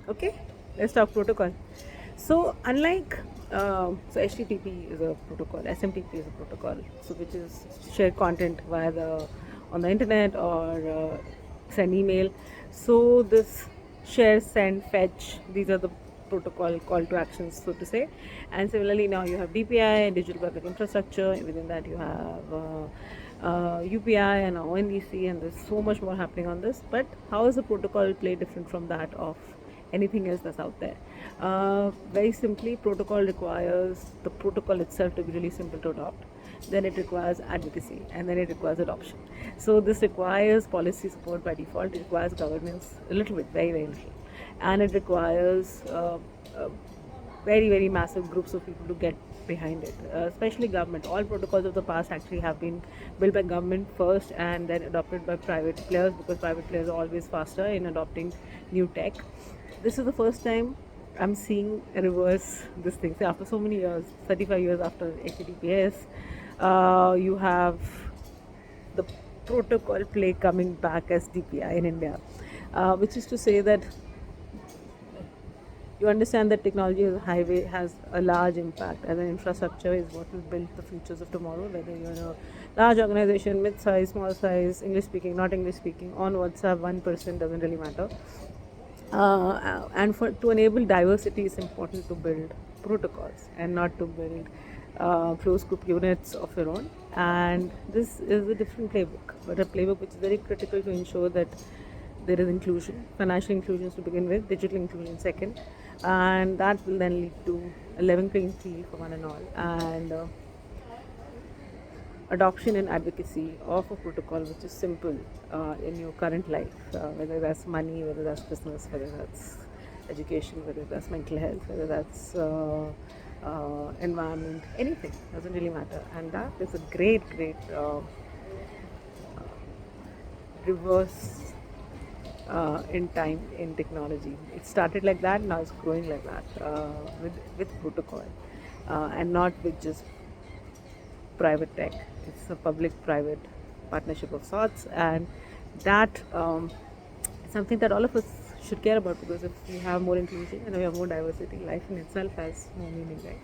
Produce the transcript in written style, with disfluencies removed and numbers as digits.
Okay, let's talk protocol. So unlike HTTP is a protocol, SMTP is a protocol, so which is share content via the on the internet or send email. So this share, send, fetch, these are the protocol call to actions, so to say. And similarly, now you have DPI, digital public infrastructure. Within that, you have UPI and ONDC, and there's so much more happening on this. But how is the protocol play different from that of anything else that's out there? Very simply, protocol requires the protocol itself to be really simple to adopt. Then it requires advocacy, and then it requires adoption. So this requires policy support by default. It requires governance a little bit, very very little, and it requires very massive groups of people to get behind it, especially government. All protocols of the past actually have been built by government first and then adopted by private players, because private players are always faster in adopting new tech. This is the first time I'm seeing a reverse this thing. So after so many years, 35 years after HTTPS, you have the protocol play coming back as DPI in India, which is to say that you understand that technology as a highway has a large impact, and the infrastructure is what will build the futures of tomorrow. Whether you're a large organization, mid-size, small size, English speaking, not English speaking, on WhatsApp, 1% doesn't really matter. And for to enable diversity, it's important to build protocols and not to build closed group units of your own. And this is a different playbook, but a playbook which is very critical to ensure that there is inclusion, financial inclusion to begin with, digital inclusion second, and that will then lead to a level playing field for one and all, and adoption and advocacy of a protocol which is simple in your current life, whether that's money, whether that's business, whether that's education, whether that's mental health, whether that's environment, anything, doesn't really matter. And that is a great reverse in time in technology. It started like that, now it's growing like that, with protocol, and not with just private tech. It's a public-private partnership of sorts, and that is something that all of us should care about, because if we have more inclusion and we have more diversity, life in itself has more meaning, right?